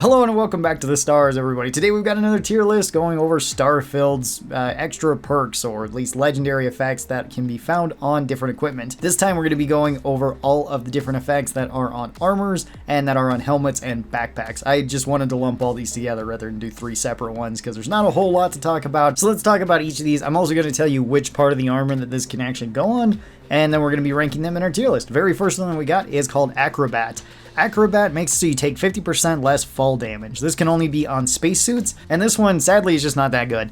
Hello and welcome back to the stars, everybody. Today we've got another tier list going over Starfield's extra perks, or at least legendary effects that can be found on different equipment. This time we're going to be going over all of the different effects that are on armors and that are on helmets and backpacks. I just wanted to lump all these together rather than do three separate ones because there's not a whole lot to talk about. So let's talk about each of these. I'm also going to tell you which part of the armor that this can actually go on, and then we're going to be ranking them in our tier list. Very first one that we got is called Acrobat. Acrobat makes it so you take 50% less fall damage. This can only be on spacesuits, and this one, sadly, is just not that good.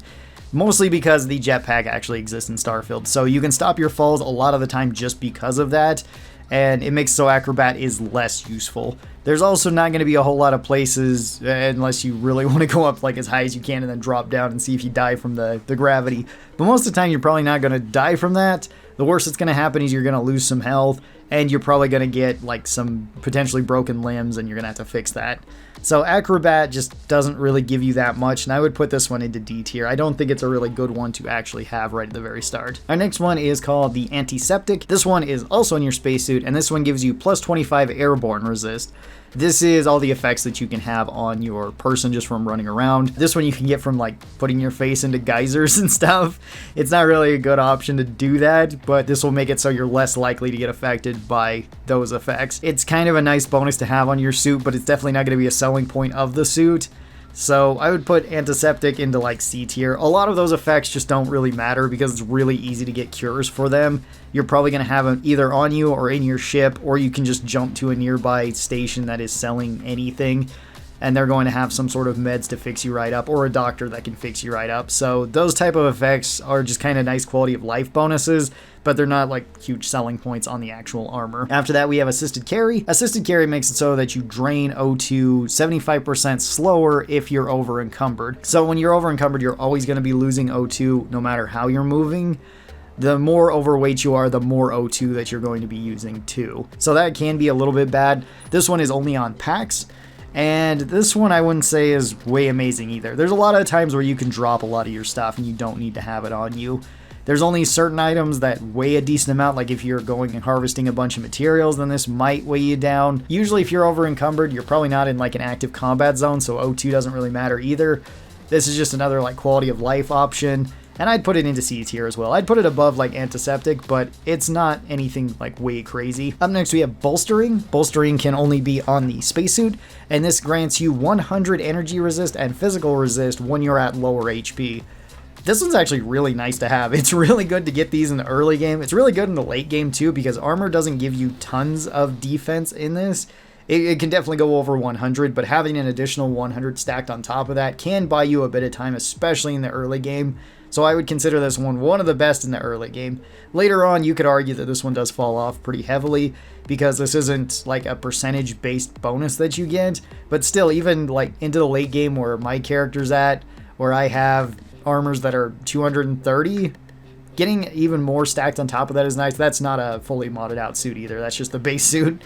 Mostly because the jetpack actually exists in Starfield, so you can stop your falls a lot of the time just because of that, and it makes so Acrobat is less useful. There's also not going to be a whole lot of places, unless you really want to go up like as high as you can and then drop down and see if you die from the gravity. But most of the time, you're probably not going to die from that. The worst that's going to happen is you're going to lose some health, and you're probably going to get like some potentially broken limbs, and you're going to have to fix that. So Acrobat just doesn't really give you that much, and I would put this one into D tier. I don't think it's a really good one to actually have right at the very start. Our next one is called the Antiseptic. This one is also in your spacesuit, and this one gives you plus 25 airborne resist. This is all the effects that you can have on your person just from running around. This one you can get from like putting your face into geysers and stuff. It's not really a good option to do that, but this will make it so you're less likely to get affected by those effects. It's kind of a nice bonus to have on your suit, but it's definitely not going to be a selling point of the suit. So I would put Antiseptic into like C tier. A lot of those effects just don't really matter because it's really easy to get cures for them. You're probably going to have them either on you or in your ship, or you can just jump to a nearby station that is selling anything, and they're going to have some sort of meds to fix you right up, or a doctor that can fix you right up. So those type of effects are just kind of nice quality of life bonuses, but they're not like huge selling points on the actual armor. After that, we have Assisted Carry. Assisted Carry makes it so that you drain O2 75% slower if you're over encumbered. So when you're over encumbered, you're always going to be losing O2 no matter how you're moving. The more overweight you are, the more O2 that you're going to be using too. So that can be a little bit bad. This one is only on packs. And this one I wouldn't say is way amazing either. There's a lot of times where you can drop a lot of your stuff and you don't need to have it on you. There's only certain items that weigh a decent amount, like if you're going and harvesting a bunch of materials, then this might weigh you down. Usually if you're over encumbered, you're probably not in like an active combat zone, so O2 doesn't really matter either. This is just another like quality of life option. And I'd put it into C tier as well. I'd put it above like Antiseptic, but it's not anything like way crazy. Up next we have Bolstering. Bolstering can only be on the spacesuit, and this grants you 100 energy resist and physical resist when you're at lower HP. This one's actually really nice to have. It's really good to get these in the early game. It's really good in the late game too, because armor doesn't give you tons of defense in this. It can definitely go over 100, but having an additional 100 stacked on top of that can buy you a bit of time, especially in the early game. So I would consider this one of the best in the early game. Later on, you could argue that this one does fall off pretty heavily because this isn't like a percentage-based bonus that you get. But still, even like into the late game where my character's at, where I have armors that are 230, getting even more stacked on top of that is nice. That's not a fully modded out suit either. That's just the base suit.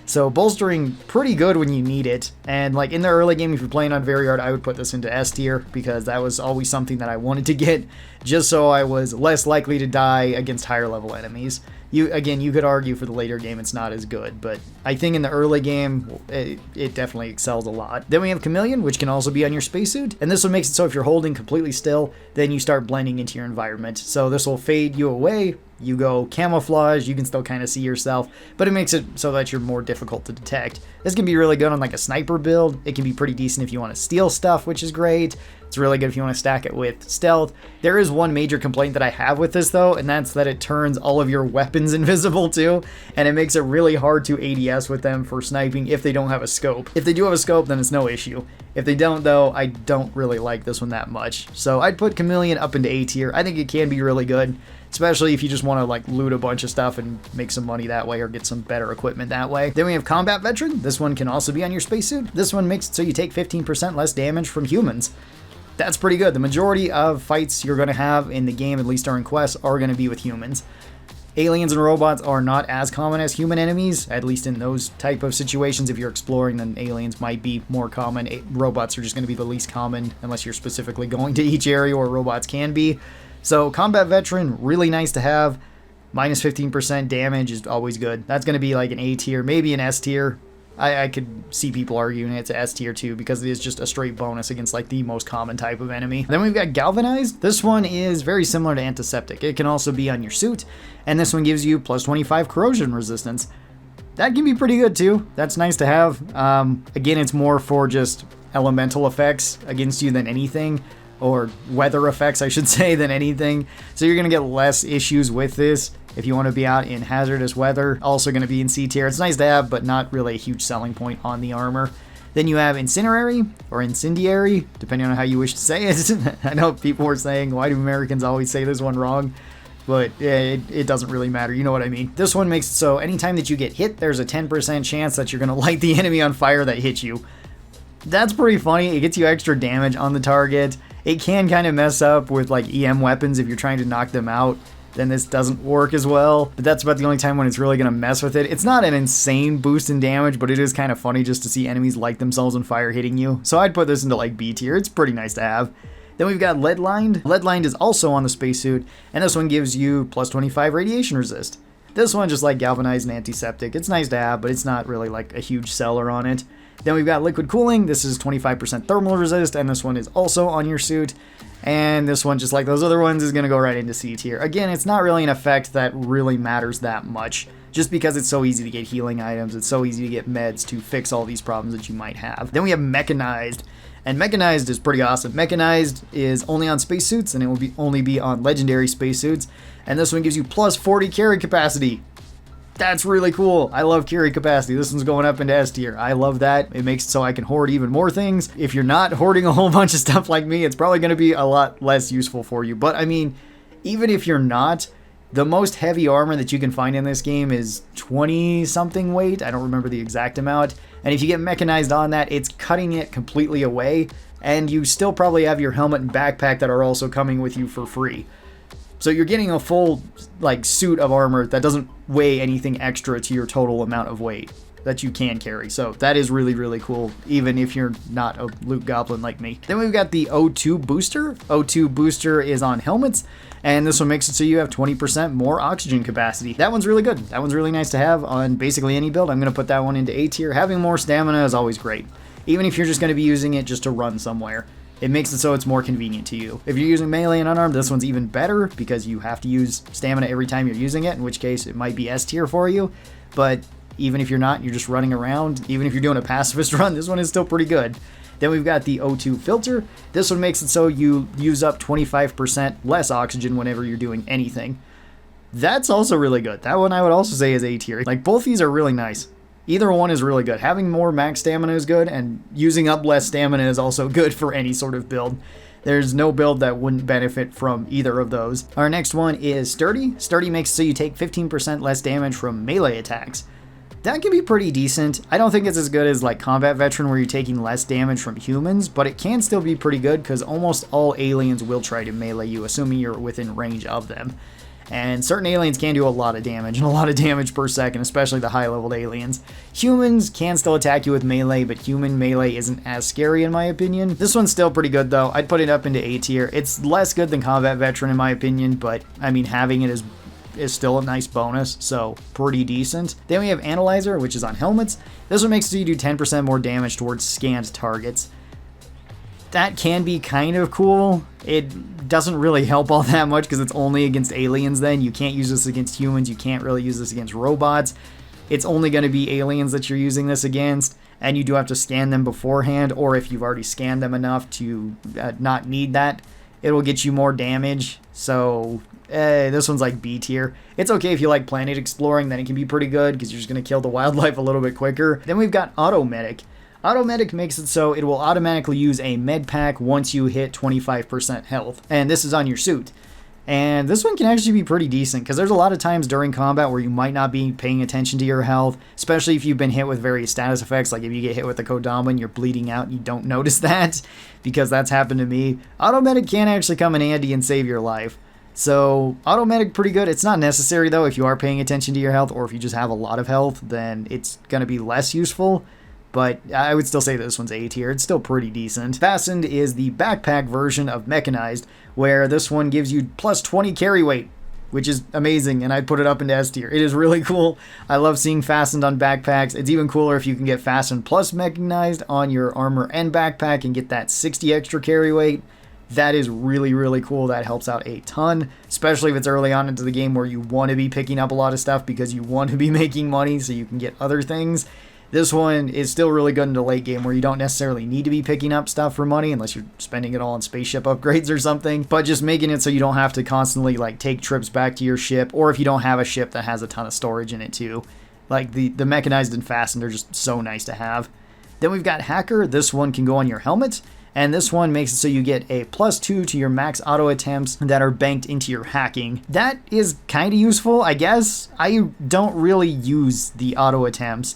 So Bolstering, pretty good when you need it. And like in the early game, if you're playing on very hard, I would put this into S tier because that was always something that I wanted to get just so I was less likely to die against higher level enemies. You could argue for the later game it's not as good, but I think in the early game, it definitely excels a lot. Then we have Chameleon, which can also be on your spacesuit, and this one makes it so if you're holding completely still, then you start blending into your environment. So this will fade you away. You go camouflage, you can still kind of see yourself, but it makes it so that you're more difficult to detect. This can be really good on like a sniper build. It can be pretty decent if you want to steal stuff, which is great. It's really good if you want to stack it with stealth. There is one major complaint that I have with this though, and that's that it turns all of your weapons invisible too, and it makes it really hard to ADS with them for sniping if they don't have a scope. If they do have a scope, then it's no issue. If they don't though, I don't really like this one that much. So I'd put Chameleon up into A tier. I think it can be really good, especially if you just want to like loot a bunch of stuff and make some money that way or get some better equipment that way. Then we have Combat Veteran. This one can also be on your spacesuit. This one makes it so you take 15% less damage from humans. That's pretty good. The majority of fights you're going to have in the game, at least during quests, are going to be with humans. Aliens and robots are not as common as human enemies, at least in those type of situations. If you're exploring, then aliens might be more common. Robots are just going to be the least common unless you're specifically going to each area where robots can be. So Combat Veteran, really nice to have. Minus 15% damage is always good. That's going to be like an A tier, maybe an S tier. I could see people arguing it's S tier too, because it is just a straight bonus against like the most common type of enemy. Then we've got galvanized. This one is very similar to antiseptic. It can also be on your suit, and this one gives you plus 25 corrosion resistance. That can be pretty good too. That's nice to have. Again, it's more for just elemental effects against you than anything, or weather effects, I should say, than anything. So you're going to get less issues with this if you want to be out in hazardous weather. Also going to be in C tier. It's nice to have, but not really a huge selling point on the armor. Then you have incinerary, or incendiary, depending on how you wish to say it. I know people were saying, why do Americans always say this one wrong? But it doesn't really matter. You know what I mean. This one makes it so anytime that you get hit, there's a 10% chance that you're going to light the enemy on fire that hit you. That's pretty funny. It gets you extra damage on the target. It can kind of mess up with like EM weapons if you're trying to knock them out. Then this doesn't work as well. But that's about the only time when it's really going to mess with it. It's not an insane boost in damage, but it is kind of funny just to see enemies light themselves on fire hitting you. So I'd put this into like B tier. It's pretty nice to have. Then we've got lead lined. Lead lined is also on the spacesuit, and this one gives you plus 25 radiation resist. This one just like galvanized and antiseptic. It's nice to have, but it's not really like a huge seller on it. Then we've got liquid cooling. This is 25% thermal resist, and this one is also on your suit. And this one, just like those other ones, is going to go right into C tier. Again, it's not really an effect that really matters that much, just because it's so easy to get healing items. It's so easy to get meds to fix all these problems that you might have. Then we have mechanized. And mechanized is pretty awesome. Mechanized is only on spacesuits, and it will only be on legendary spacesuits. And this one gives you plus 40 carry capacity. That's really cool. I love carry capacity. This one's going up into S tier. I love that. It makes it so I can hoard even more things. If you're not hoarding a whole bunch of stuff like me, it's probably going to be a lot less useful for you. But I mean, even if you're not, the most heavy armor that you can find in this game is 20 something weight. I don't remember the exact amount. And if you get mechanized on that, it's cutting it completely away. And you still probably have your helmet and backpack that are also coming with you for free. So you're getting a full like suit of armor that doesn't weigh anything extra to your total amount of weight that you can carry. So that is really, really cool, even if you're not a loot goblin like me. Then we've got the O2 booster. O2 booster is on helmets, and this one makes it so you have 20% more oxygen capacity. That one's really good. That one's really nice to have on basically any build. I'm going to put that one into A tier. Having more stamina is always great, even if you're just going to be using it just to run somewhere. It makes it so it's more convenient to you. If you're using melee and unarmed, this one's even better because you have to use stamina every time you're using it, in which case it might be S tier for you. But even if you're not, you're just running around. Even if you're doing a pacifist run, this one is still pretty good. Then we've got the O2 filter. This one makes it so you use up 25% less oxygen whenever you're doing anything. That's also really good. That one I would also say is A tier. Like, both these are really nice. Either one is really good. Having more max stamina is good, and using up less stamina is also good for any sort of build. There's no build that wouldn't benefit from either of those. Our next one is Sturdy. Sturdy makes it so you take 15% less damage from melee attacks. That can be pretty decent. I don't think it's as good as like Combat Veteran where you're taking less damage from humans, but it can still be pretty good because almost all aliens will try to melee you, assuming you're within range of them. And certain aliens can do a lot of damage, and a lot of damage per second, especially the high-leveled aliens. Humans can still attack you with melee, but human melee isn't as scary in my opinion. This one's still pretty good though. I'd put it up into A tier. It's less good than Combat Veteran in my opinion, but I mean, having it is still a nice bonus, so pretty decent. Then we have Analyzer, which is on helmets. This one makes it so you do 10% more damage towards scanned targets. That can be kind of cool. It doesn't really help all that much because it's only against aliens then. You can't use this against humans. You can't really use this against robots. It's only going to be aliens that you're using this against, and you do have to scan them beforehand, or if you've already scanned them enough to not need that, it'll get you more damage. So this one's like B tier. It's okay if you like planet exploring, then it can be pretty good because you're just going to kill the wildlife a little bit quicker. Then we've got Automedic. Automedic makes it so it will automatically use a med pack once you hit 25% health, and this is on your suit. And this one can actually be pretty decent because there's a lot of times during combat where you might not be paying attention to your health, especially if you've been hit with various status effects, like if you get hit with a Kodama and you're bleeding out and you don't notice that, because that's happened to me. Automedic can actually come in handy and save your life. So Automedic pretty good. It's not necessary though. If you are paying attention to your health, or if you just have a lot of health, then it's going to be less useful. But I would still say this one's A tier. It's still pretty decent. Fastened is the backpack version of Mechanized, where this one gives you plus 20 carry weight. which is amazing, and I'd put it up into S tier. It is really cool. I love seeing fastened on backpacks. It's even cooler if you can get fastened plus mechanized on your armor and backpack and get that 60 extra carry weight. That is really, really cool. That helps out a ton, especially if it's early on into the game where you want to be picking up a lot of stuff because you want to be making money so you can get other things. This one is still really good in the late game where you don't necessarily need to be picking up stuff for money unless you're spending it all on spaceship upgrades or something, but just making it so you don't have to constantly like take trips back to your ship, or if you don't have a ship that has a ton of storage in it too. Like the mechanized and fastened are just so nice to have. Then we've got Hacker. This one can go on your helmet, and this one makes it so you get a +2 to your max auto attempts that are banked into your hacking. That is kind of useful, I guess. I don't really use the auto attempts.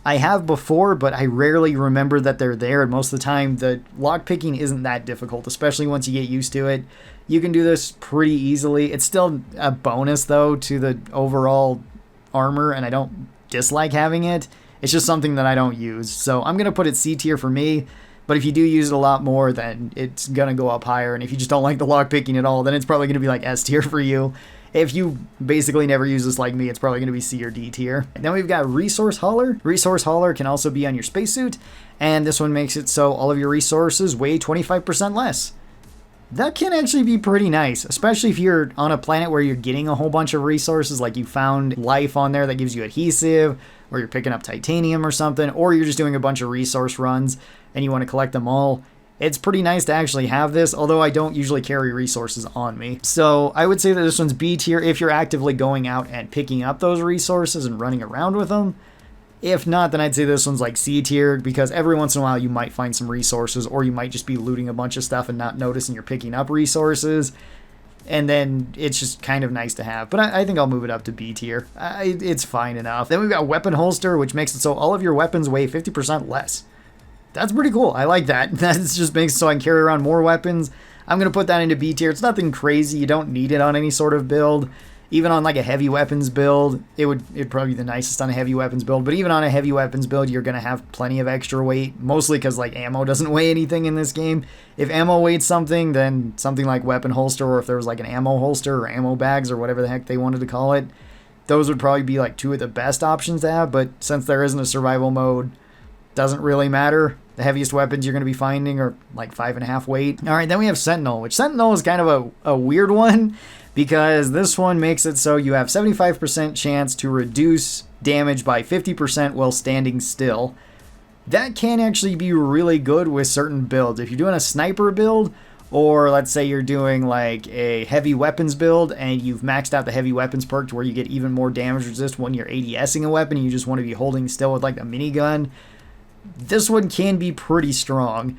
I have before, but I rarely remember that they're there, and most of the time the lockpicking isn't that difficult, especially once you get used to it. You can do this pretty easily. It's still a bonus, though, to the overall armor, and I don't dislike having it. It's just something that I don't use, so I'm going to put it C tier for me, but if you do use it a lot more, then it's going to go up higher, and if you just don't like the lockpicking at all, then it's probably going to be like S tier for you. If you basically never use this like me, it's probably going to be C or D tier. And then we've got Resource Hauler. Resource Hauler can also be on your spacesuit, and this one makes it so all of your resources weigh 25% less. That can actually be pretty nice, especially if you're on a planet where you're getting a whole bunch of resources, like you found life on there that gives you adhesive, or you're picking up titanium or something, or you're just doing a bunch of resource runs and you want to collect them all. It's pretty nice to actually have this, although I don't usually carry resources on me. So I would say that this one's B tier if you're actively going out and picking up those resources and running around with them. If not, then I'd say this one's like C tier, because every once in a while you might find some resources, or you might just be looting a bunch of stuff and not noticing you're picking up resources. And then it's just kind of nice to have. But I think I'll move it up to B tier. It's fine enough. Then we've got Weapon Holster, which makes it so all of your weapons weigh 50% less. That's pretty cool. I like that. That just makes it so I can carry around more weapons. I'm going to put that into B tier. It's nothing crazy. You don't need it on any sort of build. Even on like a heavy weapons build, it'd probably be the nicest on a heavy weapons build. But even on a heavy weapons build, you're going to have plenty of extra weight. Mostly because like ammo doesn't weigh anything in this game. If ammo weighed something, then something like weapon holster, or if there was like an ammo holster or ammo bags or whatever the heck they wanted to call it, those would probably be like two of the best options to have. But since there isn't a survival mode, doesn't really matter. The heaviest weapons you're going to be finding are like 5.5 weight. All right, then we have Sentinel, which Sentinel is kind of a weird one, because this one makes it so you have 75% chance to reduce damage by 50% while standing still. That can actually be really good with certain builds. If you're doing a sniper build, or let's say you're doing like a heavy weapons build and you've maxed out the heavy weapons perk to where you get even more damage resist when you're ADSing a weapon and you just want to be holding still with like a minigun, this one can be pretty strong.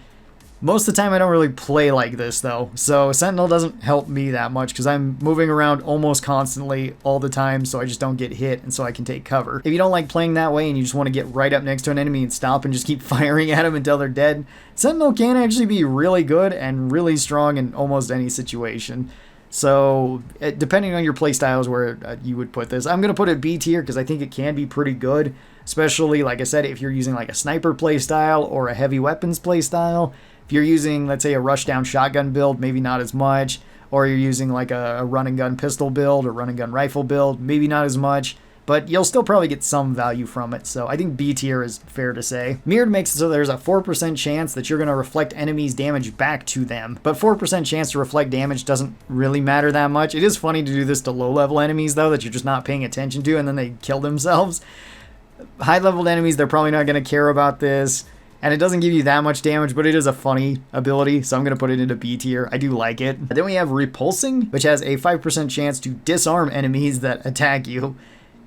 Most of the time I don't really play like this though, so Sentinel doesn't help me that much because I'm moving around almost constantly all the time, so I just don't get hit and so I can take cover. If you don't like playing that way and you just want to get right up next to an enemy and stop and just keep firing at them until they're dead, Sentinel can actually be really good and really strong in almost any situation. So depending on your playstyles where you would put this, I'm going to put it B tier because I think it can be pretty good, especially like I said, if you're using like a sniper playstyle or a heavy weapons playstyle. If you're using, let's say, a rushdown shotgun build, maybe not as much, or you're using like a run and gun pistol build or run and gun rifle build, maybe not as much, but you'll still probably get some value from it. So I think B tier is fair to say. Mirrored makes it so there's a 4% chance that you're going to reflect enemies' damage back to them, but 4% chance to reflect damage doesn't really matter that much. It is funny to do this to low-level enemies, though, that you're just not paying attention to, and then they kill themselves. High-leveled enemies, they're probably not going to care about this. And it doesn't give you that much damage, but it is a funny ability, so I'm going to put it into B tier. I do like it. Then we have Repulsing, which has a 5% chance to disarm enemies that attack you.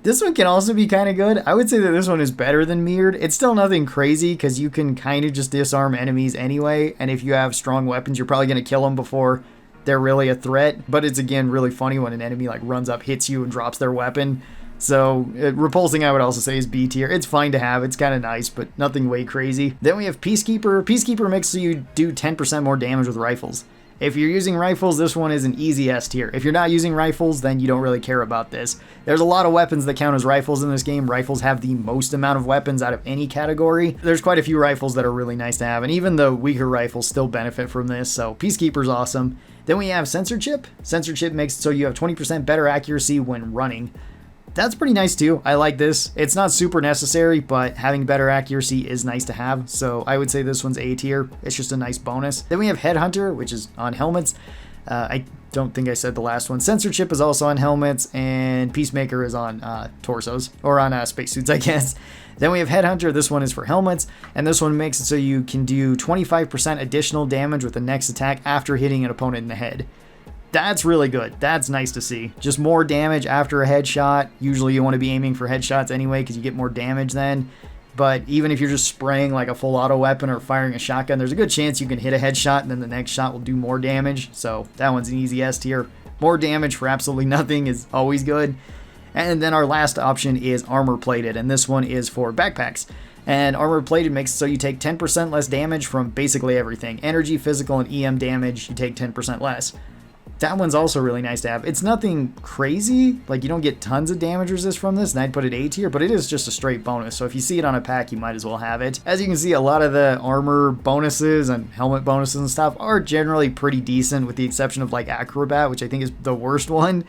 This one can also be kind of good. I would say that this one is better than Mirrored. It's still nothing crazy, because you can kind of just disarm enemies anyway, and if you have strong weapons, you're probably going to kill them before they're really a threat. But it's, again, really funny when an enemy like runs up, hits you, and drops their weapon. So, Repulsing I would also say is B tier. It's fine to have, it's kind of nice, but nothing way crazy. Then we have Peacekeeper. Peacekeeper makes so you do 10% more damage with rifles. If you're using rifles, this one is an easy S tier. If you're not using rifles, then you don't really care about this. There's a lot of weapons that count as rifles in this game. Rifles have the most amount of weapons out of any category. There's quite a few rifles that are really nice to have, and even the weaker rifles still benefit from this, so Peacekeeper's awesome. Then we have Sensor Chip. Sensor Chip makes it so you have 20% better accuracy when running. That's pretty nice too. I like this. It's not super necessary, but having better accuracy is nice to have. So I would say this one's A tier. It's just a nice bonus. Then we have Headhunter, which is on helmets. I don't think I said the last one. Sensor Chip is also on helmets, and Peacemaker is on torsos, or on spacesuits, I guess. Then we have Headhunter. This one is for helmets, and this one makes it so you can do 25% additional damage with the next attack after hitting an opponent in the head. That's really good. That's nice to see. Just more damage after a headshot. Usually you want to be aiming for headshots anyway because you get more damage then. But even if you're just spraying like a full auto weapon or firing a shotgun, there's a good chance you can hit a headshot and then the next shot will do more damage. So that one's an easy S tier. More damage for absolutely nothing is always good. And then our last option is Armor Plated, and this one is for backpacks. And Armor Plated makes it so you take 10% less damage from basically everything. Energy, physical, and EM damage, you take 10% less. That one's also really nice to have. It's nothing crazy, like you don't get tons of damage resist from this, and I'd put it A tier, but it is just a straight bonus, so if you see it on a pack, you might as well have it. As you can see, a lot of the armor bonuses and helmet bonuses and stuff are generally pretty decent, with the exception of like Acrobat, which I think is the worst one,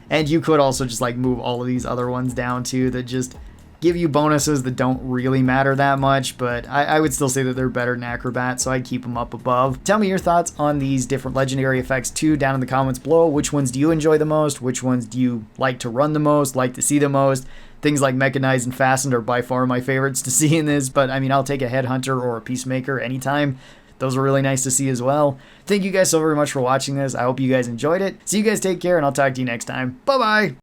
and you could also just like move all of these other ones down too that just give you bonuses that don't really matter that much, but I would still say that they're better than Acrobat, so I'd keep them up above. Tell me your thoughts on these different legendary effects too down in the comments below. Which ones do you enjoy the most? Which ones do you like to run the most, like to see the most? Things like Mechanized and Fastened are by far my favorites to see in this, but I mean, I'll take a Headhunter or a Peacemaker anytime. Those are really nice to see as well. Thank you guys so very much for watching this. I hope you guys enjoyed it. So you guys take care, and I'll talk to you next time. Bye-bye!